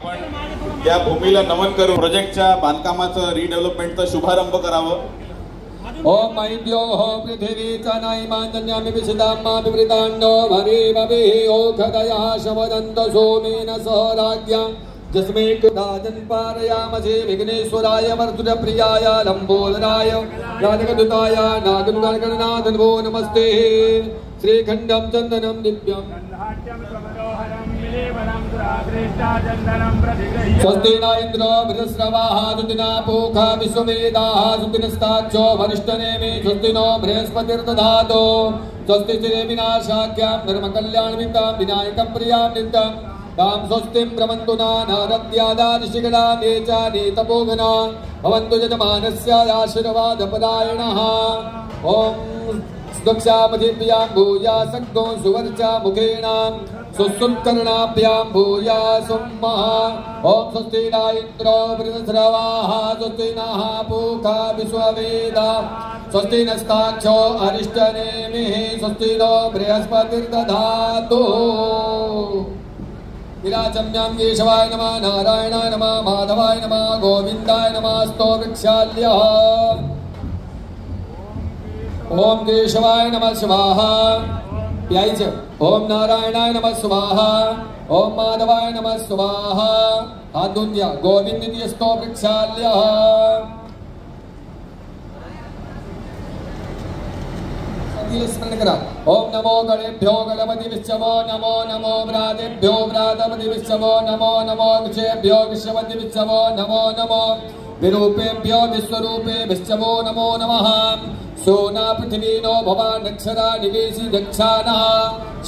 पण त्या भूमीला नमन करून प्रोजेक्टच्या बांधकामाचं रिडेव्हलपमेंटचा शुभारंभ करावं। ओम मैद्यो हो पृथ्वी तनय मान्यम्य विसिदाम्मा विवृतान्नो भवे भवे ओ खदया शवदन्त सोमेन सह राज्ञा जस्मै कृदाजन पारयामसे विघ्नेश्वराय वर्धुरप्रियाय लंबोदराय राजगदुताय नागनुगणनाथ नमो नमस्ते। श्रीखंडम चंदनम दिव्यम स्वस्ति न इंद्रो बृहस्रवाः सुदिना पूखा विश्ववेदाः सुदिनस्ताक्षो वरिष्ठनेमि स्वस्ति नो बृहस्पतिर्दधातु स्वस्ति श्री विनाशाख्यां धर्मकल्याणमितां विनायकं प्रियां नित्यं तां स्वस्तिं प्रवन्तु नारद्यादादिशिखला नेचा नेतपोघना भवन्तु यजमानस्य आशीर्वादपरायणः। ॐ स्वक्षापथिभ्यां भूया सग्गो सुवर्चा मुखेन सुसुत्कर्णाभ्यां भूया सुम्मः। ॐ स्वस्ति न इन्द्रो बृहस्रवाः स्वस्ति नः पूखा विश्ववेदा स्वस्ति नस्ताक्षो अरिष्टनेमिः स्वस्ति नो बृहस्पतिर्दधातु। विराजम्यां केशवाय नमः नारायणाय नमः माधवाय नमः गोविन्दाय नमस्तो वृक्षाल्यः। ओम केशवाय नमः स्वाहा प्यायच। ओम नारायणाय नमः स्वाहा ओम माधवाय नमः स्वाहा। हाथ धुन दिया गोविंदस्तो वृक्षाल्यः। स्मरण करा। ओम नमो गणेभ्यो गणपति विश्वो नमो नमो व्रातेभ्यो व्रातपति विश्वो नमो नमो विषेभ्यो विश्वपति विश्वो नमो नमो विरूपेभ्यो विश्वरूपे विश्वो नमो नमः। सोना पृथ्वी नो भवानक्षरा निवेशी दक्षानः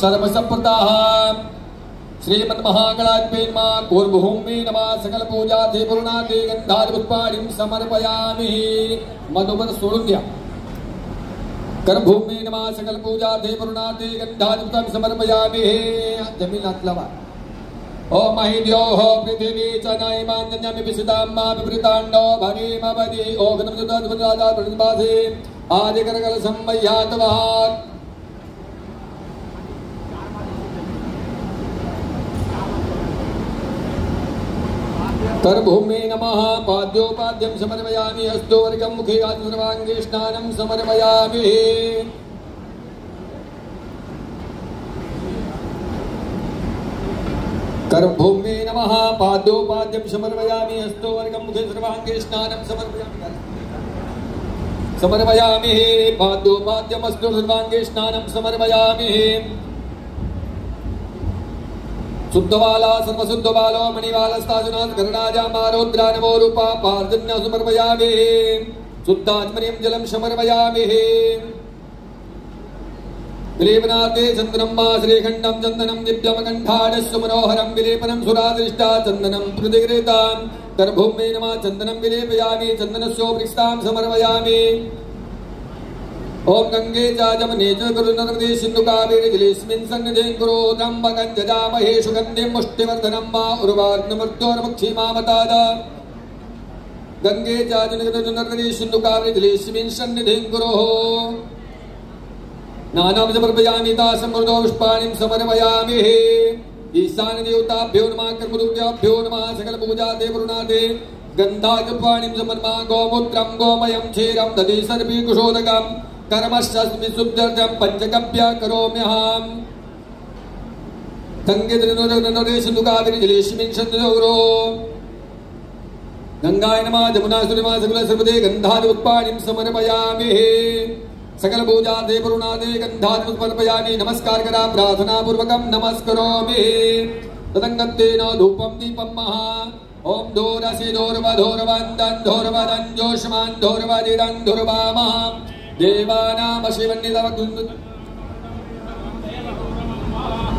सर्वसप्रताः श्रीमन्महागणाधिपतिर्मा पूर्वभूमि नमः सकल पूजा थे पूर्णाते गंधादि पुष्पाणिं समर्पयामि। मधुपर सोडून द्या। कर्मभूमि नमः सकल पूजा थे पूर्णाते गंधादि पुष्पाणिं समर्पयामि। जमीन हाथ लावा। ओम महिद्यो हो पृथ्वी तनय मान्यम्य विसिदाम्मा विवृतान्नो भवे भवे ओ गणपतिर्दादा प्रतिभासे आदि करकल संमय्यातवः। कर्मभूमि नमः पाद्योपाद्यं समर्पयामि हस्तोवर्गं मुखे सर्वांगे स्नानं समर्पयामि। कर्मभूमि नमः पाद्योपाद्यं समर्पयामि हस्तोवर्गं मुखे सर्वांगे स्नानं समर्पयामि। पाद्योपाद्यमस्तु सर्वांगे स्नानं समर्पयामि। शुद्धबाला सर्वशुद्धबालो मणिबालस्ताजुनाथ कर्णाजामारोद्रा नमो रूपा पार्जन्य समर्पयामि। शुद्धात्मनिं जलं समर्पयामि। विलेपनार्थे चंदनम श्रीखंडम चंदनम दिव्यम कंठाडस्य मनोहरम विलेपनम सुरादृष्टा चंदनम प्रतिगृहीतां। कर्मभूमि नमः चंदनम विलेपयामि चंदनस्यो वृक्षां समर्पयामि। ओम गंगे च जमने च करुणनर्मदे सिन्धु कावेरी जलेस्मिन् सन्निधिं कुरु त्र्यम्बकं जजामहे सुगन्धिं पुष्टिवर्धनं मा उर्वारुकमृत्योर्मुक्षीमामताद। गंगे च जमने करुणनर्मदे सिन्धु कावेरी जलेस्मिन् सन्निधिं कुरु नानां समर्पयामि तासमृतो पुष्पाणिं समर्पयामि। ईशान देवताभ्यो नमः कर्मरूप्याभ्यो नमः सकल पूजा ते पूर्णाते गन्धापुष्पाणिं समर्पयामि। गोमूत्रं गोमयं क्षीरं दधि सर्पी कुशोदकं कर्मश्चस्मि शुद्ध्यर्थं पंचकव्य करोम्यहम्। गंगे जलनोदे सिन्धु कावेरी जलेस्मिन् सन्निधिं कुरु। गंगाय नमः जमुना सुरिमा सकल सर्वदे गन्धादि पुष्पाणिं समर्पयामि। सकल पूजा दे पूर्णादे गंधादि समर्पयामि। नमस्कार करा प्रार्थना पूर्वकं नमस्करोमि। तदंगत्तेन धूपं दीपं महा। ओम धूरसि धूर्वधूर्वन्दं धूर्वदं जोष्मान् धूर्वदिदं धूर्वामः। देवानामशिवन्निलवकुन्द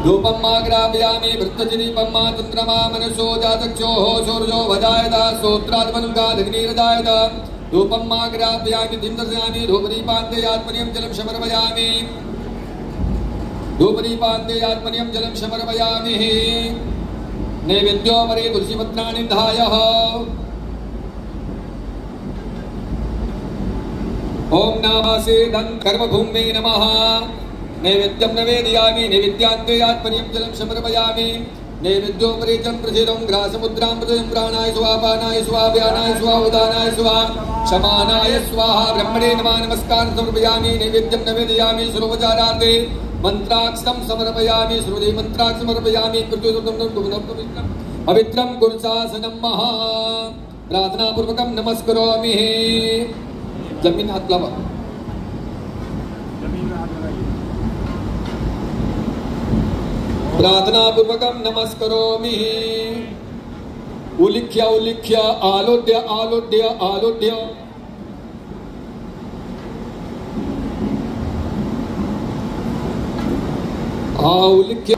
धूपं माग्रापयामि। वृत्तदीपं मा चन्द्रमा मनसो जातक्षोः सूर्यो वजायत स्तोत्रात्मनुगादग्निरजायत। धूपं माग्रापयामि दिन्दर्शयामि। धूपदीपान्ते आत्मनियं जलं समर्पयामि। धूपदीपान्ते आत्मनियं जलं समर्पयामि। नैवेद्यो परे तुलसीपत्राणि धायः। ओम नामासे धन कर्मभूमे नमः। नैवेद्यं निवेदयामि। नैवेद्यान्ते आत्मनियं जलं समर्पयामि। नैवेद्यो मरीचं प्रसिद्धं ग्रासमुद्रां प्रतिं प्राणाय स्वापानाय स्वाव्यानाय स्वाउदानाय स्वा शमानाय स्वाहा ब्रह्मणे नमः नमस्कार समर्पयामि नैवेद्यं निवेदयामि सर्वोपचारार्थे मंत्राक्षं समर्पयामि श्रुति मंत्राक्ष समर्पयामि पवित्रं गुरुशासनं महा प्रार्थना पूर्वकं नमस्करोमि जमीन हात लावा प्रार्थना पूर्वकं नमस्करोमि उलिख्य उलिख्य आलोड्य आलोड्य आलोड्य उलिख्य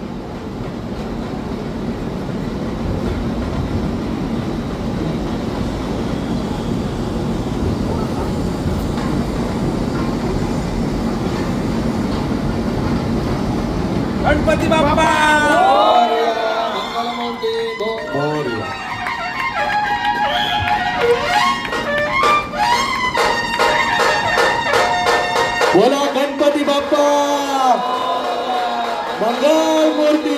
गणपती बाप्पा मंगलमूर्ती मोरया. बोला गणपती बाप्पा मंगल मूर्ती.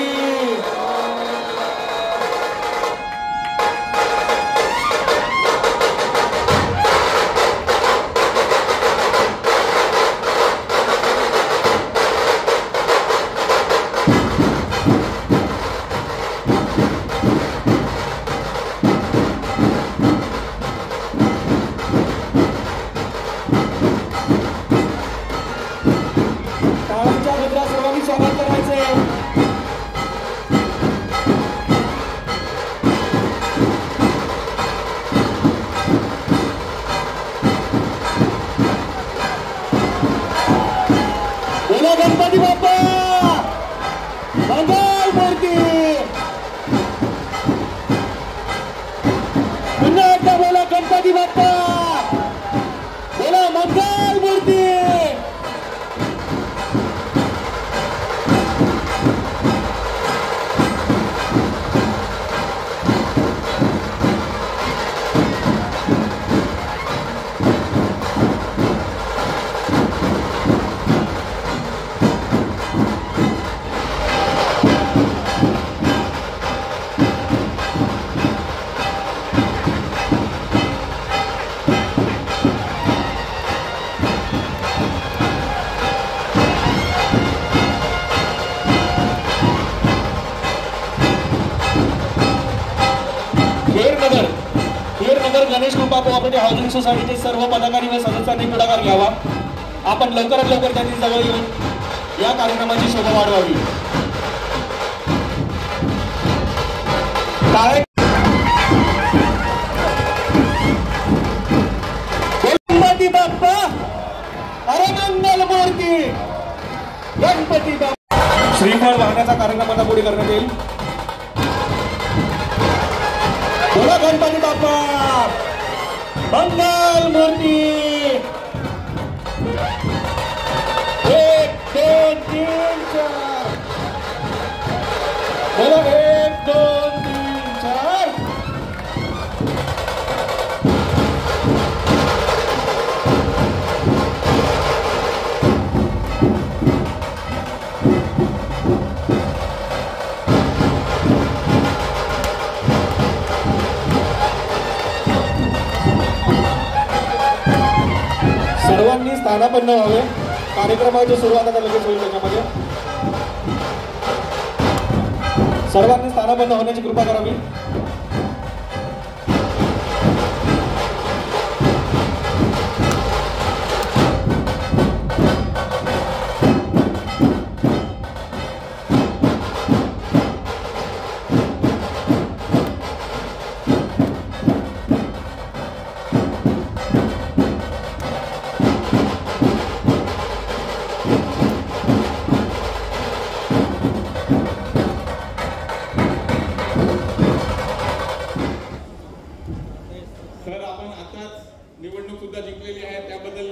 टाळ्यांच्या गजरात सर्वांनी स्वागत करायचे. बोला गणपती बाप्पा मंगल मूर्ती. पुन्हा एकदा बोला गणपती बाप्पा बोला मंगल मूर्ती. खेरनगर गणेश कृपा कोऑपरेटिव्ह हाऊसिंग सोसायटीचे सर्व पदाधिकारी व सदस्यांनी पुढाकार घ्यावा. आपण लवकरात लवकर त्यांनी जवळ येऊन या कार्यक्रमाची शोभा वाढवावी. गणपती बाप्पा अरे मंगल मूर्ती. गणपती बाप्पा श्रीफळ वाहण्याचा कार्यक्रम आता पुढे करण्यात येईल. बोला गणपती बाप्पा मंगल मूर्ती. 1 2 3 4 बोला 1 2 3 4. सर्वांनी स्थानापन्न व्हावे. कार्यक्रमाची सुरुवात आता लगेच होईल. त्याच्यामध्ये सर्वांनी स्थानापन्न होण्याची कृपा करावी. निवडणूक सुद्धा जिंकलेली आहे, त्याबद्दल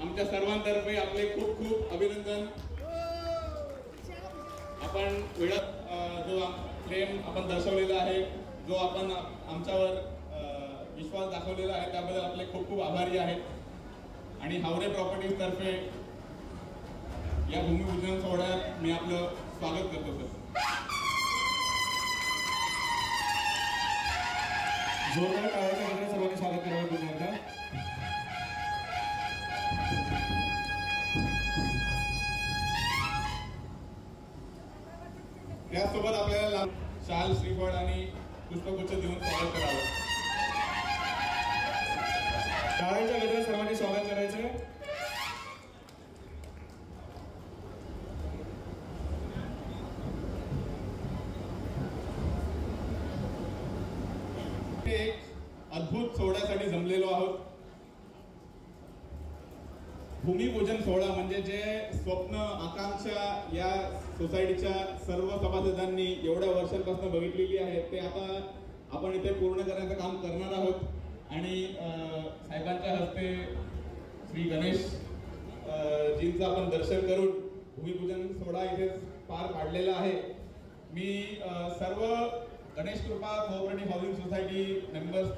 आमच्या सर्वांतर्फे आपले खूप खूप अभिनंदन. आपण वेळात जो प्रेम आपण दर्शवलेला आहे, जो आपण आमच्यावर विश्वास दाखवलेला आहे, त्याबद्दल आपले खूप खूप आभारी आहेत. आणि हावरे प्रॉपर्टीज तर्फे या भूमिपूजन सोहळ्यात मी आपलं स्वागत करतो सर. जोरदार टाळ्यांच्या गजरात सर्वांनी स्वागत करावं पुन्हा एकदा. त्याचसोबत आपल्याला शाल, श्रीफळ आणि पुष्पगुच्छ देऊन स्वागत करावं. टाळ्यांच्या गजरात सर्वांनी स्वागत करायचंय. एक अद्भुत सोहळ्यासाठी जमलेलो आहोत. भूमिपूजन सोहळा म्हणजे जे स्वप्न आकांक्षा या सोसायटीच्या सर्व सभासदांनी एवढ्या वर्षांपासून बघितलेली आहे ते आता आपण इथे पूर्ण करण्याचं काम करणार आहोत. आणि साहेबांच्या हस्ते श्री गणेश जींचं आपण दर्शन करून भूमिपूजन सोहळा इथे पार पाडलेला आहे. मी सर्व गणेश कृपा कोऑपरेटिव्ह हाऊसिंग सोसायटी मेंबर्स